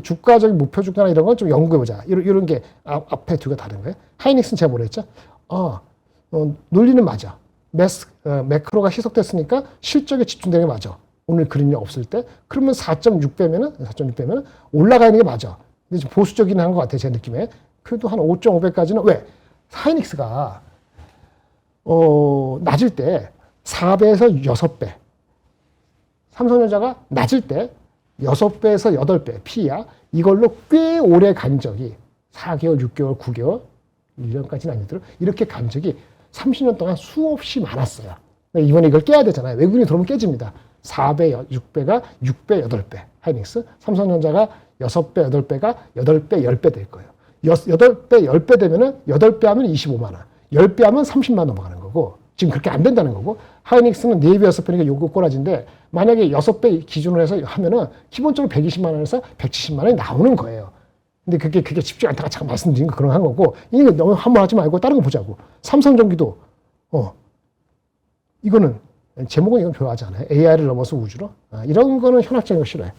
주가적인 목표 주가나 이런 건 좀 연구해 보자. 이런 게 앞에 두 개 다른 거예요. 하이닉스는 제가 뭐라 했죠? 논리는 맞아. 매크로가 희석됐으니까 실적에 집중되는 게 맞아. 오늘 그림이 없을 때 그러면 4.6배면은 올라가는 게 맞아. 근데 좀 보수적이긴 한 것 같아요. 제 느낌에. 그래도 한 5.5배까지는 왜? 하이닉스가 낮을 때 4배에서 6배. 삼성전자가 낮을 때 6배에서 8배 P야. 이걸로 꽤 오래 간 적이 4개월, 6개월, 9개월, 1년까지는 아니더라도 이렇게 간 적이 30년 동안 수없이 많았어요. 이번에 이걸 깨야 되잖아요. 외국인이 들어오면 깨집니다. 4배, 6배가 6배, 8배 하이닉스. 삼성전자가 6배, 8배가 8배, 10배 될 거예요. 8배, 10배 되면은 8배 하면 25만 원. 10배 하면 30만 원 넘어가는 거고 지금 그렇게 안 된다는 거고 하이닉스는 4배, 6배니까 요거 꼬라진데 만약에 6배 기준으로 해서 하면은 기본적으로 120만 원에서 170만 원이 나오는 거예요. 근데 그게 쉽지 않다가 잠깐 말씀드린 거 그런 한 거고 이거 너무 한번 하지 말고 다른 거 보자고. 삼성전기도 이거는 제목은 이건 좋아하지 않아요. AI를 넘어서 우주로. 이런 거는 현학적인 거 싫어해.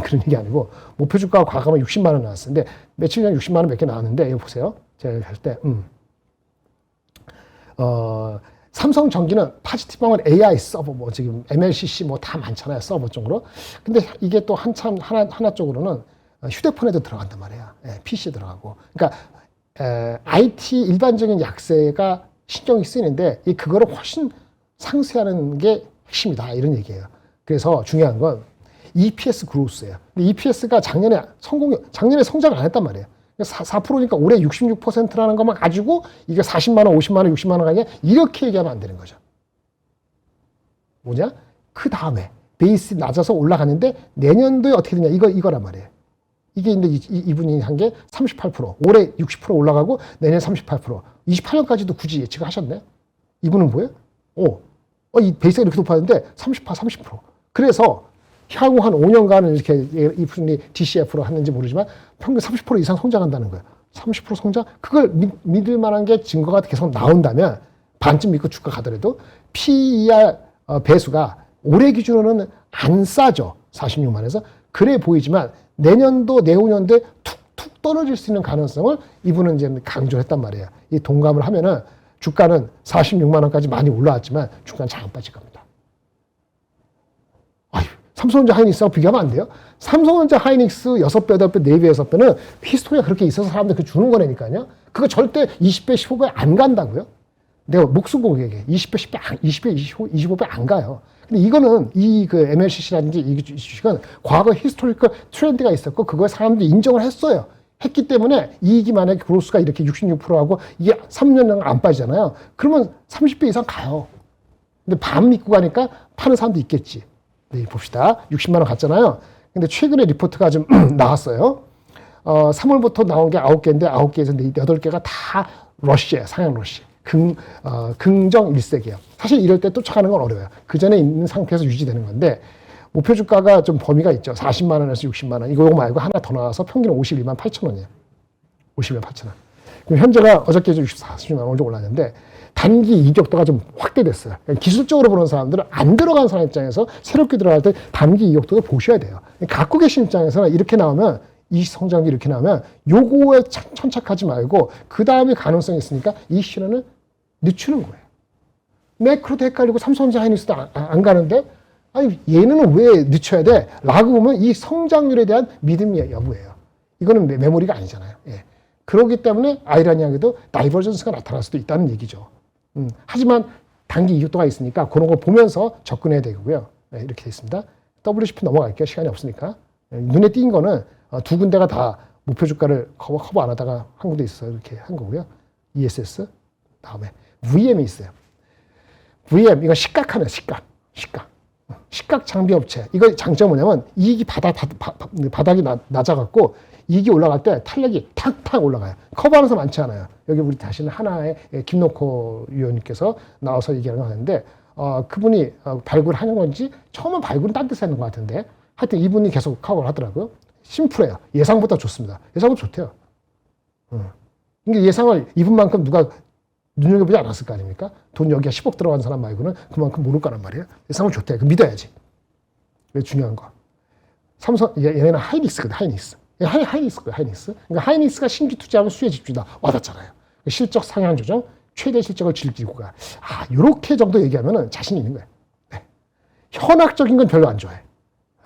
그런 얘기 아니고 목표 주가가 과감하게 60만 원 나왔는데 며칠 전에 60만 원 몇 개 나왔는데 이거 보세요. 제가 할 때 삼성전기는 파지티브한 AI 서버 뭐 지금 MLCC 뭐 다 많잖아요. 서버 쪽으로. 근데 이게 또 한참 하나 쪽으로는 휴대폰에도 들어간단 말이야. PC 들어가고. 그러니까 IT 일반적인 약세가 신경이 쓰이는데 그거를 훨씬 상쇄하는 게 핵심이다 이런 얘기예요. 그래서 중요한 건 EPS 그로스예요. 근데 EPS가 작년에 성장 안 했단 말이에요. 4%니까 올해 66%라는 것만 가지고 이게 40만 원, 50만 원, 60만 원 아니야? 이렇게 얘기하면 안 되는 거죠. 뭐냐? 그 다음에 베이스 낮아서 올라가는데 내년도에 어떻게 되냐? 이거란 말이에요. 이게 근데 이분이 한 게 38%, 올해 60% 올라가고 내년 38%, 28년까지도 굳이 예측을 하셨네. 이분은 뭐예요? 이 베이스가 이렇게 높았는데 30%. 그래서 향후 한 5년간은 이렇게 이분이 DCF로 하는지 모르지만 평균 30% 이상 성장한다는 거예요. 30% 성장? 그걸 믿을 만한 게 증거가 계속 나온다면 반쯤 믿고 주가 가더라도 PER 배수가 올해 기준으로는 안 싸죠. 46만에서. 그래 보이지만 내년도, 내후년도에 툭툭 떨어질 수 있는 가능성을 이분은 이제 강조했단 말이에요. 이 동감을 하면은 주가는 46만 원까지 많이 올라왔지만 주가는 잘 안 빠질 겁니다. 삼성전자 하이닉스하고 비교하면 안 돼요. 삼성전자 하이닉스 6배, 8배, 4배, 6배는 히스토리가 그렇게 있어서 사람들 그 주는 거라니까요. 그거 절대 20배, 15배 안 간다고요. 내가 목숨 걸고 얘기해. 20배, 10배, 20배, 25배 안 가요. 근데 이거는 그 MLCC라든지 이 주식은 과거 히스토리컬 트렌드가 있었고 그걸 사람들이 인정을 했어요. 했기 때문에 이익이 만약에 그로스가 이렇게 66%하고 이게 3년간 안 빠지잖아요. 그러면 30배 이상 가요. 근데 반 믿고 가니까 파는 사람도 있겠지. 네, 봅시다. 60만 원 갔잖아요. 근데 최근에 리포트가 좀 나왔어요. 3월부터 나온 게 9개인데 9개에서 8개가 다 러시예요. 상향 러시. 긍정 일색이에요. 사실 이럴 때 쫓아가는 건 어려워요. 그 전에 있는 상태에서 유지되는 건데 목표 주가가 좀 범위가 있죠. 40만 원에서 60만 원. 이거 말고 하나 더 나와서 평균 52만 8천 원이에요. 52만 8천 원. 그럼 현재가 어저께 40만 원 정도 올랐는데 단기 이격도가 좀 확대됐어요. 기술적으로 보는 사람들은 안 들어간 사람 입장에서 새롭게 들어갈 때 단기 이격도를 보셔야 돼요. 갖고 계신 입장에서는 이렇게 나오면 이 성장률이 이렇게 나오면 요거에 천착하지 말고 그 다음에 가능성이 있으니까 이 신호는 늦추는 거예요. 매크로도 헷갈리고 삼성전자 하이닉스도 안 가는데 아니 얘는 왜 늦춰야 돼? 라고 보면 이 성장률에 대한 믿음의 여부예요. 이거는 메모리가 아니잖아요. 예. 그렇기 때문에 아이러니하게도 다이버전스가 나타날 수도 있다는 얘기죠. 하지만 단기 이유도가 있으니까 그런 걸 보면서 접근해야 되고요. 네, 이렇게 돼 있습니다. WCP 넘어갈게요. 시간이 없으니까. 눈에 띈 거는 두 군데가 다 목표 주가를 커버 안 하다가 한 군데 있어요. 이렇게 한 거고요. ESS 다음에 VM이 있어요. VM 이거 시각하네. 시각 장비 업체. 이거 장점은 뭐냐면 이익이 바닥이 낮아갖고 이익이 올라갈 때 탄력이 탁탁 올라가요. 커버하는 사람 많지 않아요. 여기 우리 다시는 하나의 김노코 위원님께서 나와서 얘기하는 거 하는데 그분이 발굴하는 건지 처음은 발굴은 딴 데서 하는 것 같은데 하여튼 이분이 계속 커버를 하더라고요. 심플해요. 예상보다 좋습니다. 예상보다 좋대요. 그러니까 예상을 이분만큼 누가 눈여겨보지 않았을 거 아닙니까? 돈 여기가 10억 들어간 사람 말고는 그만큼 모를 거란 말이에요. 예상을 좋대. 그 믿어야지. 그게 중요한 거. 삼성, 얘네는 하이닉스거든, 하이닉스. 하이닉스. 그러니까 하이닉스가 신규 투자하면 수혜 집중이다. 와닿잖아요. 실적 상향 조정, 최대 실적을 즐기고 가. 요렇게 정도 얘기하면 자신 있는 거예요. 네. 현학적인 건 별로 안 좋아해.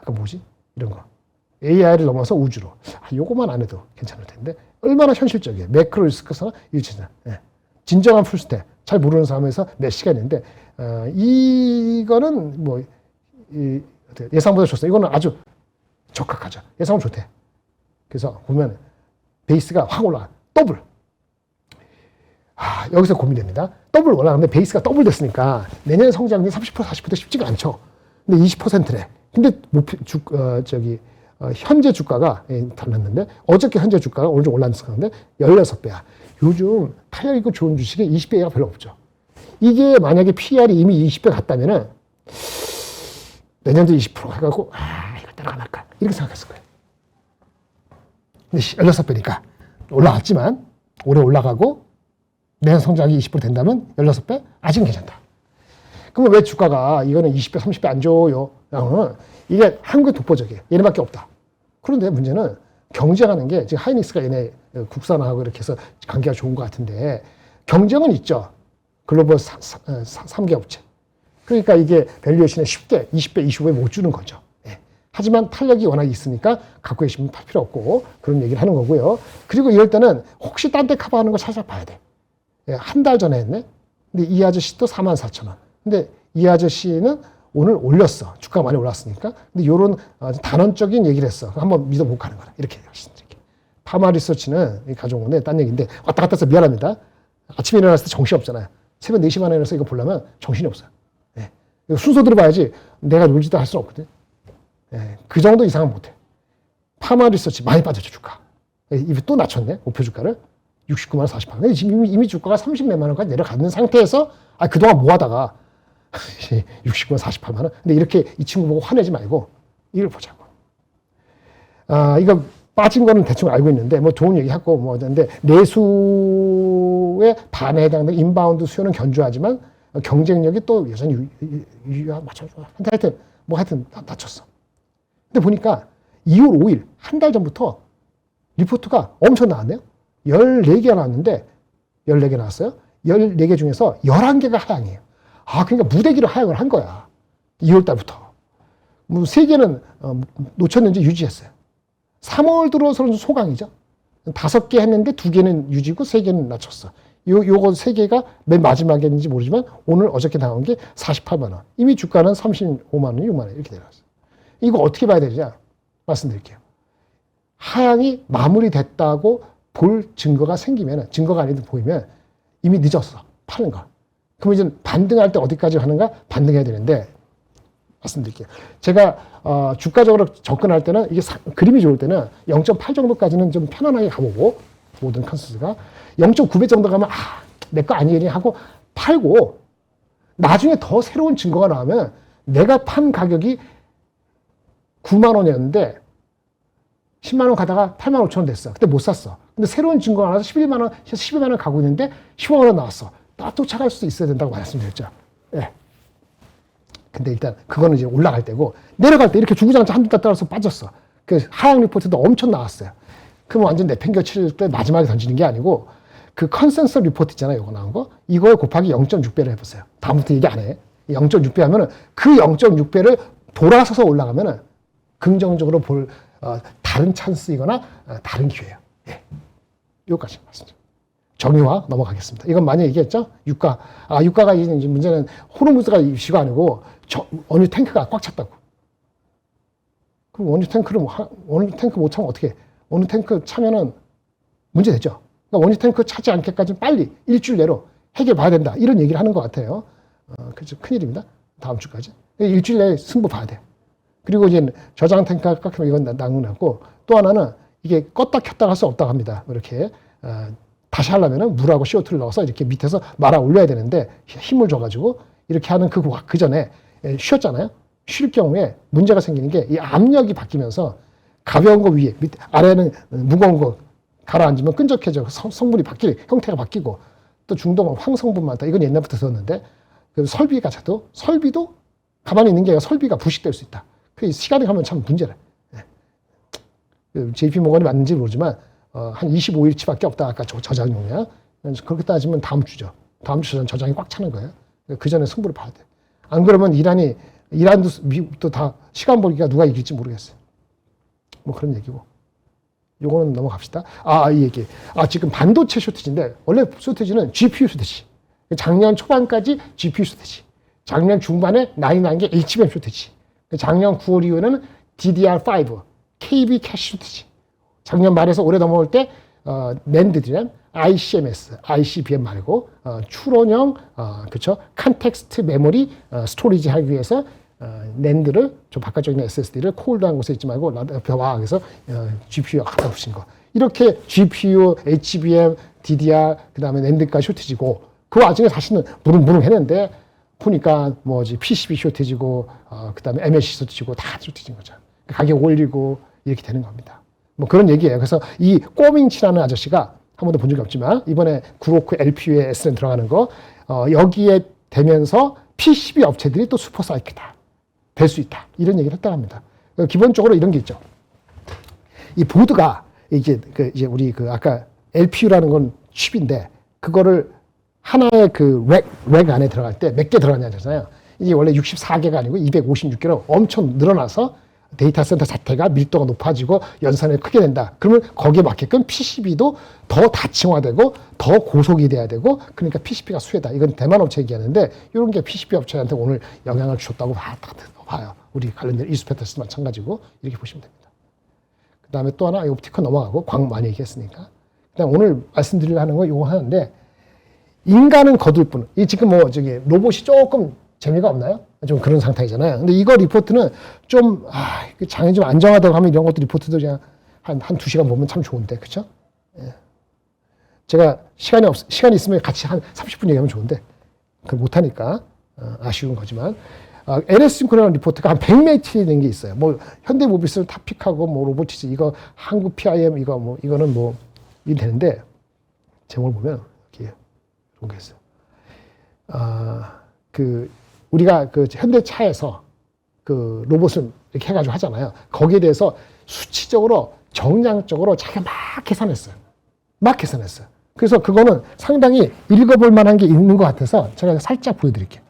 뭐지? 이런 거. AI를 넘어서 우주로. 요거만 안 해도 괜찮을 텐데. 얼마나 현실적이에요. 매크로 리스크서나 일치자. 네. 진정한 풀스택. 잘 모르는 사람에서 몇 시간인데, 이거는 뭐, 예상보다 좋습니다. 이거는 아주 적합하죠. 예상은 좋대. 그래서 보면 베이스가 확 올라가. 더블. 여기서 고민됩니다. 더블 올라가는데 베이스가 더블 됐으니까 내년 성장률이 30% 40% 쉽지가 않죠. 근데 20%래. 근데 현재 주가가 달랐는데 어저께 현재 주가가 오늘 좀 올랐는데 16배야. 요즘 탄력 있고 좋은 주식에 20배가 별로 없죠. 이게 만약에 PR이 이미 20배 갔다면은 내년도 20% 해갖고 이거 따라가 말까 이렇게 생각했을 거예요. 근데 16배니까 올라갔지만 올해 올라가고 내년 성장이 20% 된다면 16배? 아직은 괜찮다. 그러면 왜 주가가 이거는 20배, 30배 안 줘요? 이게 한국의 독보적이에요. 얘네밖에 없다. 그런데 문제는 경쟁하는 게 지금 하이닉스가 얘네 국산화하고 이렇게 해서 관계가 좋은 것 같은데 경쟁은 있죠. 글로벌 3개 업체. 그러니까 이게 밸류에이션에 쉽게 20배, 25배 못 주는 거죠. 예. 하지만 탄력이 워낙 있으니까 갖고 계시면 팔 필요 없고 그런 얘기를 하는 거고요. 그리고 이럴 때는 혹시 딴 데 커버하는 거 찾아봐야 돼. 예, 한 달 전에 했네. 근데 이 아저씨도 44,000원. 근데 이 아저씨는 오늘 올렸어. 주가가 많이 올랐으니까. 근데 요런 단언적인 얘기를 했어. 한번 믿어보고 가는 거라. 이렇게 하시는 거예요. 파마 리서치는 가져온 건데 딴 얘기인데 왔다 갔다 해서 미안합니다. 아침에 일어났을 때 정신이 없잖아요. 새벽 4시 반에 일어나서 이거 보려면 정신이 없어요. 예. 이거 순서대로 봐야지 내가 놀지도 할 수는 없거든. 예. 그 정도 이상은 못해. 파마 리서치 많이 빠졌죠, 주가. 입이 또 낮췄네, 목표 주가를. 69만 원, 48만 원. 지금 이미 주가가 30몇만 원까지 내려가는 상태에서 그동안 뭐 하다가 69만 원, 48만 원. 근데 이렇게 이 친구 보고 화내지 말고 이걸 보자고. 이거 빠진 거는 대충 알고 있는데 뭐 좋은 얘기 하고 뭐 하는데 내수의 반에 해당되는 인바운드 수요는 견조하지만 경쟁력이 또 여전히 맞춰줘. 하여튼 낮췄어. 근데 보니까 2월 5일 한 달 전부터 리포트가 엄청 나왔네요. 14개가 나왔는데 14개 나왔어요. 14개 중에서 11개가 하향이에요. 그러니까 무대기로 하향을 한 거야. 2월 달부터. 뭐 3개는 놓쳤는지 유지했어요. 3월 들어서는 소강이죠. 5개 했는데 2개는 유지고 3개는 낮췄어. 요거 3개가 맨 마지막인지 모르지만 오늘 어저께 나온 게 48만 원. 이미 주가는 35만 원, 6만 원 이렇게 내려갔어요. 이거 어떻게 봐야 되느냐 말씀드릴게요. 하향이 마무리됐다고 볼 증거가 생기면, 증거가 아니든 보이면 이미 늦었어. 파는 거. 그럼 이제 반등할 때 어디까지 하는가? 반등해야 되는데 말씀드릴게요. 제가 주가적으로 접근할 때는 이게 그림이 좋을 때는 0.8 정도까지는 좀 편안하게 가보고 모든 컨센서스가 0.9배 정도 가면 내 거 아니니 하고 팔고 나중에 더 새로운 증거가 나오면 내가 판 가격이 9만 원이었는데 10만 원 가다가 8만 5천 원 됐어. 그때 못 샀어. 근데 새로운 증거가 나와서 11만 원, 12만 원 가고 있는데 15만 원 나왔어. 쫓아갈 수도 있어야 된다고 말씀드렸죠. 예. 근데 일단 그거는 이제 올라갈 때고 내려갈 때 이렇게 주구장창 한두 달 따라서 빠졌어. 그 하락 리포트도 엄청 나왔어요. 그럼 완전 내팽겨칠 때 마지막에 던지는 게 아니고 그 컨센서스 리포트 있잖아요. 이거 나온 거. 이거에 곱하기 0.6배를 해보세요. 다음부터 얘기 안 해. 0.6배 하면은 그 0.6배를 돌아서서 올라가면은 긍정적으로 볼 다른 찬스이거나 다른 기회예요. 예. 여기까지 말씀드립니다. 정유화 넘어가겠습니다. 이건 많이 얘기했죠? 유가. 유가가 이제 문제는 호르무즈가 이슈가 아니고 원유 탱크가 꽉 찼다고. 그럼 원유 탱크 못 차면 어떻게 해? 원유 탱크 차면은 문제 되죠? 그러니까 원유 탱크 차지 않게까지 빨리 일주일 내로 해결 봐야 된다. 이런 얘기를 하는 것 같아요. 그래서 큰일입니다. 다음 주까지. 일주일 내에 승부 봐야 돼. 그리고 이제 저장 탱크가 깎이면 이건 나누고 또 하나는 이게 껐다 켰다 할 수 없다고 합니다. 이렇게 다시 하려면은 물하고 CO2를 넣어서 이렇게 밑에서 말아 올려야 되는데 힘을 줘가지고 이렇게 하는 그 전에 쉬었잖아요. 쉴 경우에 문제가 생기는 게 이 압력이 바뀌면서 가벼운 거 위에 밑에 아래는 무거운 거 가라앉으면 끈적해져 성분이 형태가 바뀌고 또 중동은 황성분 많다. 이건 옛날부터 들었는데 설비가 차도 설비도 가만히 있는 게 아니라 설비가 부식될 수 있다. 그 시간이 가면 참 문제래. JP 모건이 맞는지 모르지만 한 25일치밖에 없다. 아까 저장 용량. 그렇게 따지면 다음 주죠. 다음 주 저장이 꽉 차는 거예요. 그 전에 승부를 봐야 돼. 안 그러면 이란도 미국도 다 시간 벌기가 누가 이길지 모르겠어요. 뭐 그런 얘기고. 요거는 넘어갑시다. 이 얘기. 지금 반도체 쇼티지인데 원래 쇼티지는 GPU 쇼티지. 작년 초반까지 GPU 쇼티지. 작년 중반에 나인 게 HBM 쇼티지. 작년 9월 이후에는 DDR5, KB 캐시 쇼티지. 작년 말에서 올해 넘어올 때 NAND DRAM, ICMS, ICBM 말고 추론형 그렇죠? 컨텍스트 메모리 스토리지 하기 위해서 NAND를 좀 바깥쪽에 있는 SSD를 콜드한 곳에 있지 말고 와 그래서 GPU 갖다 붙인 거. 이렇게 GPU, HBM, DDR 그다음에 NAND까지 쇼티지고 그 와중에 사실은 무릉무릉 했는데 보니까 PCB 쇼티지고 그다음에 MLC 쇼티지고 다 쇼티진 거죠. 가격 올리고 이렇게 되는 겁니다. 뭐 그런 얘기예요. 그래서 이 꼬밍치라는 아저씨가 한 번도 본 적이 없지만 이번에 구로크 LPU에 SRAM 들어가는 거 여기에 되면서 PCB 업체들이 또 슈퍼사이클이다. 될 수 있다. 이런 얘기를 했다고 합니다. 기본적으로 이런 게 있죠. 이 보드가 이제 우리 아까 LPU라는 건 칩인데 그거를 하나의 렉 안에 들어갈 때 몇 개 들어가냐잖아요. 이게 원래 64개가 아니고 256개로 엄청 늘어나서 데이터 센터 자체가 밀도가 높아지고 연산이 크게 된다. 그러면 거기에 맞게끔 PCB도 더 다층화되고 더 고속이 돼야 되고 그러니까 PCB가 수혜다. 이건 대만 업체 얘기하는데 이런 게 PCB 업체한테 오늘 영향을 줬다고 봐요. 우리 관련된 이수페터스도 마찬가지고 이렇게 보시면 됩니다. 그 다음에 또 하나 옵티콘 넘어가고 광 많이 얘기했으니까. 그다음 오늘 말씀드리려 하는 거 이거 하는데 인간은 거둘 뿐. 이 지금 로봇이 조금 재미가 없나요? 좀 그런 상태이잖아요. 근데 이거 리포트는 좀, 장이 좀 안정화되고 하면 이런 것도 리포트도 그냥 한 2시간 보면 참 좋은데, 그쵸? 예. 제가 시간이 있으면 같이 한 30분 얘기하면 좋은데, 그걸 못하니까, 아쉬운 거지만, LS 싱크로라는 리포트가 한 100매치 된 게 있어요. 현대모비스를 탑픽하고, 로보티스, 이거, 한국 PIM, 이거는 이 되는데, 제목을 보면, 이렇게, 이런 게 있어요. 우리가 현대차에서 로봇을 이렇게 해가지고 하잖아요. 거기에 대해서 수치적으로, 정량적으로 자기가 막 계산했어요. 그래서 그거는 상당히 읽어볼 만한 게 있는 것 같아서 제가 살짝 보여드릴게요.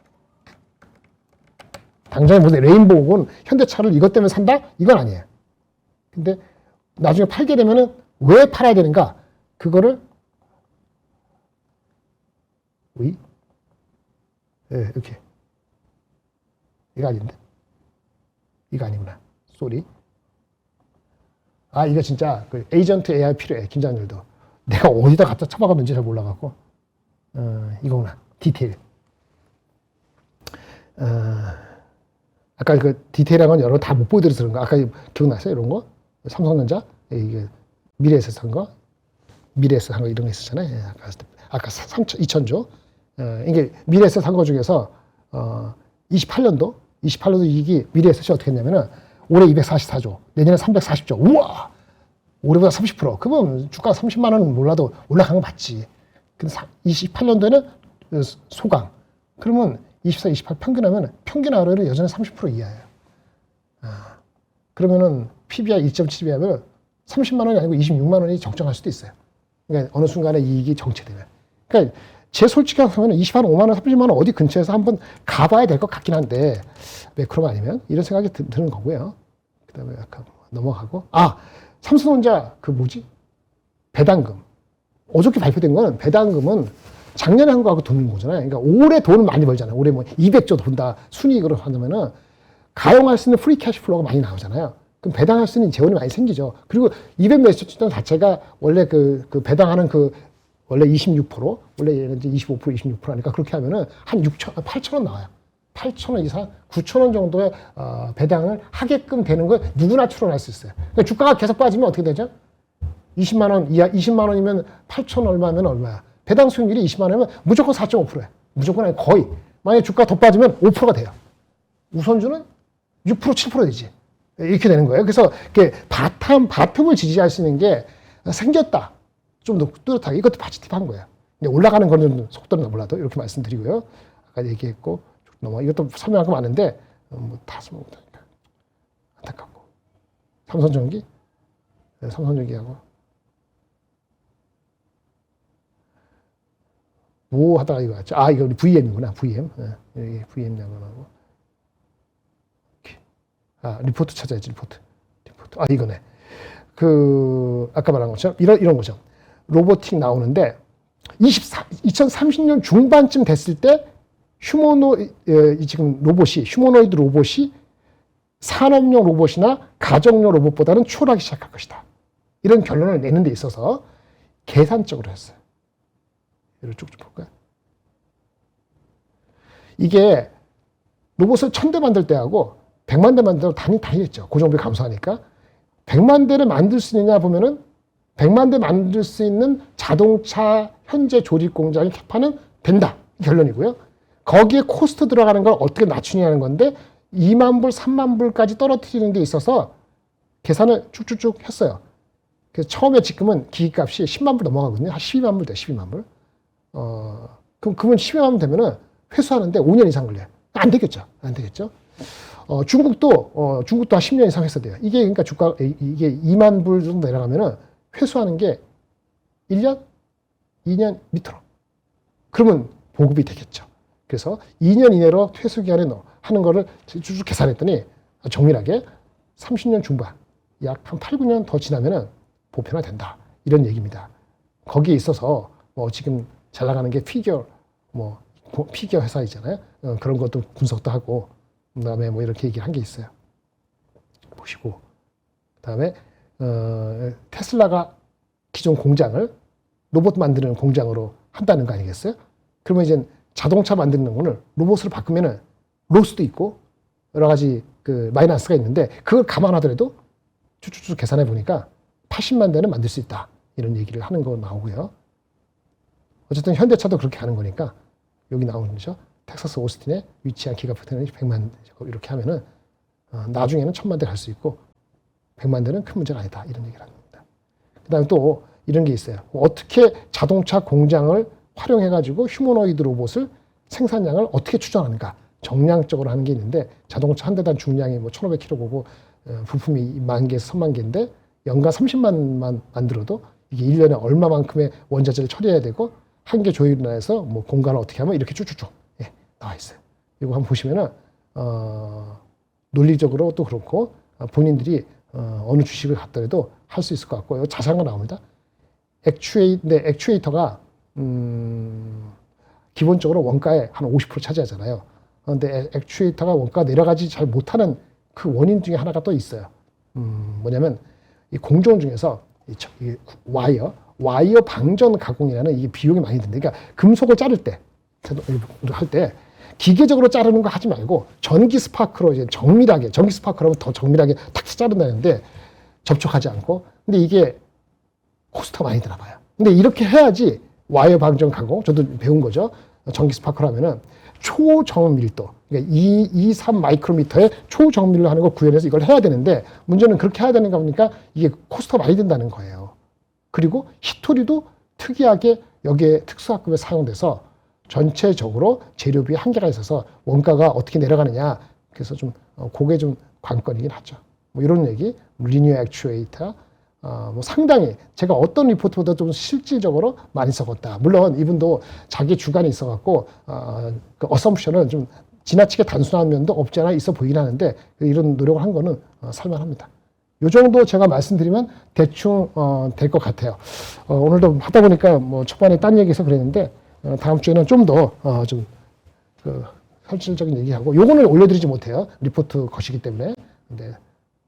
당장에 무슨 레인보우건 현대차를 이것 때문에 산다? 이건 아니에요. 근데 나중에 팔게 되면은 왜 팔아야 되는가? 그거를, 이렇게. 이거 아닌데? 이거 아니구나. 쏘리. 이거 진짜 에이전트 AI 필요해. 김장렬도. 내가 어디다 갖다 쳐박았는지 잘 몰라갖고. 이거구나. 디테일. 아까 디테일한 건 여러 다 못 보여드려서 그런 거. 아까 기억나세요? 이런 거? 삼성전자? 이게 미래에서 산 거? 이런 거 있었잖아요. 아까 2,000조. 이게 미래에서 산 거 중에서 28년도 이익이 미래에셋이 어떻게 했냐면은 올해 244조, 내년에 340조. 우와! 올해보다 30%. 그러면 주가 30만 원은 몰라도 올라간 거 맞지. 근데 28년도에는 소강. 그러면 24, 28 평균하면 평균 ROE는 여전히 30% 이하예요. 그러면은 PBR 1.7배 하면 30만 원이 아니고 26만 원이 적정할 수도 있어요. 그러니까 어느 순간에 이익이 정체되면. 그러니까 제 솔직하게 하면 25만 원, 30만 원 어디 근처에서 한번 가봐야 될 것 같긴 한데 매크로만 아니면 이런 생각이 드는 거고요. 그다음에 약간 넘어가고 삼성전자 그 뭐지? 배당금. 어저께 발표된 거는 배당금은 작년에 한 거하고 돈 거잖아요. 그러니까 올해 돈을 많이 벌잖아요. 올해 뭐 200조 본다 순이익으로 한다면은 가용할 수 있는 프리 캐시 플로우가 많이 나오잖아요. 그럼 배당할 수 있는 재원이 많이 생기죠. 그리고 200몇십 조 자체가 원래 그 배당하는 원래 26%, 원래 이제 25%, 26% 하니까 그렇게 하면은 한 8천 원 나와요. 8천 원 이상, 9천 원 정도의 배당을 하게끔 되는 걸 누구나 추론할 수 있어요. 그러니까 주가가 계속 빠지면 어떻게 되죠? 20만 원 이하, 20만 원이면 8천 얼마면 얼마야? 배당 수익률이 20만 원이면 무조건 4.5%예요. 무조건 아니 거의. 만약에 주가가 더 빠지면 5%가 돼요. 우선주는 6%, 7% 되지. 이렇게 되는 거예요. 그래서 바텀을 지지할 수 있는 게 생겼다. 좀 더 뚜렷하게. 이것도 파지티브한 거예요. 올라가는 거는 속도는 몰라도 이렇게 말씀드리고요. 아까 얘기했고, 이것도 설명할 거 많은데, 다 설명 못하니까. 안타깝고. 삼성전기? 네, 삼성전기하고. 뭐 하다가 이거 왔죠? 이거 VM이구나. VM. 네, 여기 VM 양반하고. 리포트 찾아야지, 리포트. 이거네. 아까 말한 것처럼, 이런 거죠. 로보틱 나오는데, 2030년 중반쯤 됐을 때, 지금 휴머노이드 로봇이 산업용 로봇이나 가정용 로봇보다는 추월하기 시작할 것이다. 이런 결론을 내는 데 있어서 계산적으로 했어요. 이걸 쭉쭉 볼까요? 이게 로봇을 1000대 만들 때하고 100만 대 만들 때 다르겠죠. 고정비 감소하니까. 100만 대를 만들 수 있느냐 보면은 100만 대 만들 수 있는 자동차 현재 조립 공장의 캐파는 된다. 결론이고요. 거기에 코스트 들어가는 걸 어떻게 낮추냐는 건데 2만 불, 3만 불까지 떨어뜨리는 데 있어서 계산을 쭉쭉쭉 했어요. 그래서 처음에 지금은 기기값이 10만 불 넘어가거든요. 한 12만 불 돼, 12만 불. 그러면 12만 불 되면은 회수하는데 5년 이상 걸려요. 안 되겠죠. 안 되겠죠. 중국도 한 10년 이상 했어야 돼요. 이게 그러니까 이게 2만 불 정도 내려가면은 회수하는 게 1년, 2년 밑으로. 그러면 보급이 되겠죠. 그래서 2년 이내로 회수 기간에 하는 거를 쭉 계산했더니 정밀하게 30년 중반, 약 한 8, 9년 더 지나면은 보편화된다. 이런 얘기입니다. 거기에 있어서 지금 잘 나가는 게 피겨 회사 있잖아요. 그런 것도 분석도 하고, 그 다음에 이렇게 얘기를 한 게 있어요. 보시고. 그 다음에, 테슬라가 기존 공장을 로봇 만드는 공장으로 한다는 거 아니겠어요? 그러면 이제 자동차 만드는 거는 로봇으로 바꾸면은 로스도 있고, 여러 가지 마이너스가 있는데, 그걸 감안하더라도 쭉쭉쭉 계산해 보니까 80만 대는 만들 수 있다. 이런 얘기를 하는 거 나오고요. 어쨌든 현대차도 그렇게 하는 거니까, 여기 나오는 거죠. 텍사스 오스틴에 위치한 기가포트는 100만 대, 이렇게 하면은, 나중에는 1000만 대 갈 수 있고, 100만 대는 큰 문제가 아니다. 이런 얘기를 합니다. 그 다음에 또 이런 게 있어요. 어떻게 자동차 공장을 활용해가지고 휴머노이드 로봇을 생산량을 어떻게 추정하는가. 정량적으로 하는 게 있는데, 자동차 한 대당 중량이 1500km 보고, 부품이 10,000개에서 30,000개인데, 연간 30만만 만들어도 이게 1년에 얼마만큼의 원자재를 처리해야 되고, 한 개 조율해서 공간을 어떻게 하면 이렇게 쭉쭉쭉 나와 있어요. 이거 한번 보시면은 논리적으로 또 그렇고 본인들이 어느 주식을 갖더라도 할 수 있을 것 같고 자세한 거 나옵니다. 액추에이터가 기본적으로 원가의 한 50% 차지하잖아요. 그런데 액추에이터가 원가가 내려가지 잘 못하는 그 원인 중에 하나가 또 있어요. 뭐냐면 이 공정 중에서 이 와이어 방전 가공이라는 이게 비용이 많이 든다. 그러니까 금속을 자를 때, 할 때 기계적으로 자르는 거 하지 말고 전기 스파크로 이제 정밀하게, 전기 스파크로 하면 더 정밀하게 탁 자른다는데 접촉하지 않고. 근데 이게 코스트가 많이 드나 봐요. 근데 이렇게 해야지 와이어 방전 가공, 저도 배운 거죠. 전기 스파크로 하면은 초정밀도, 그러니까 3 마이크로미터의 초정밀로 하는 거 구현해서 이걸 해야 되는데 문제는 그렇게 해야 되는가 보니까 이게 코스트가 많이 든다는 거예요. 그리고 히토리도 특이하게 여기에 특수화급에 사용돼서 전체적으로 재료비에 한계가 있어서 원가가 어떻게 내려가느냐. 그래서 좀 그게 좀 관건이긴 하죠. 이런 얘기 리니어 액추에이터, 뭐 상당히 제가 어떤 리포트보다 좀 실질적으로 많이 써봤다. 물론 이분도 자기 주관이 있어갖고 그 어썸션은 좀 지나치게 단순한 면도 없지 않아 있어 보이긴 하는데 이런 노력을 한 거는 살만합니다. 요 정도 제가 말씀드리면 대충 될 것 같아요. 오늘도 하다 보니까 뭐 초반에 딴 얘기해서 그랬는데 다음 주에는 좀 더 그 현실적인 얘기하고 요거는 올려드리지 못해요. 리포트 것이기 때문에. 근데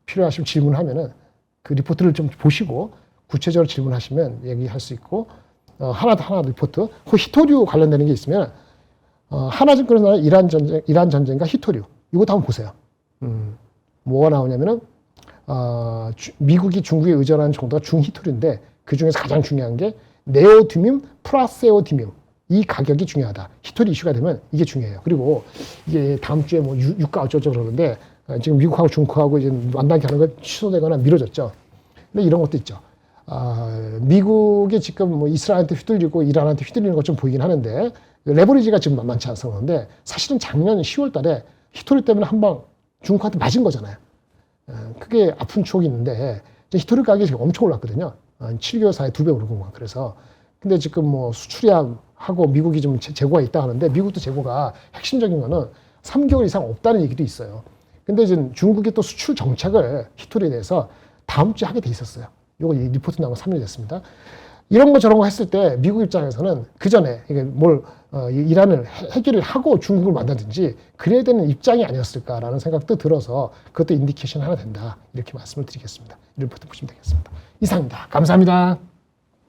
필요하시면 질문하면은 그 리포트를 좀 보시고 구체적으로 질문하시면 얘기할 수 있고 하나 리포트 그 히토류 관련되는 게 있으면 하나증권에서 이란 전쟁과 히토류 이것도 한번 보세요. 뭐가 나오냐면은 미국이 중국에 의존하는 정도가 중히토류인데 그 중에서 가장 중요한 게 네오디뮴 프라세오디뮴 이 가격이 중요하다. 히토리 이슈가 되면 이게 중요해요. 그리고 이게 다음 주에 뭐 유가 어쩌고 그러는데 지금 미국하고 중국하고 이제 만나게 하는 거 취소되거나 미뤄졌죠. 근데 이런 것도 있죠. 미국이 지금 뭐 이스라엘한테 휘둘리고 이란한테 휘둘리는 것 좀 보이긴 하는데 레버리지가 지금 만만치 않아서 그런데 사실은 작년 10월 달에 히토리 때문에 한 방 중국한테 맞은 거잖아요. 그게 아픈 추억이 있는데 히토리 가격이 지금 엄청 올랐거든요. 7개월 사이에 2배 오르고 막 그래서. 근데 지금 뭐 수출이하고 미국이 좀 재고가 있다 하는데 미국도 재고가 핵심적인 거는 3개월 이상 없다는 얘기도 있어요. 근데 이제 중국이 또 수출 정책을 히토리에 대해서 다음 주에 하게 돼 있었어요. 요거 리포트 나온 거 3일 됐습니다. 이런 거 저런 거 했을 때 미국 입장에서는 그 전에 이게 이란을 해결을 하고 중국을 만나든지 그래야 되는 입장이 아니었을까라는 생각도 들어서 그것도 인디케이션 하나 된다. 이렇게 말씀을 드리겠습니다. 이 리포트 보시면 되겠습니다. 이상입니다. 감사합니다.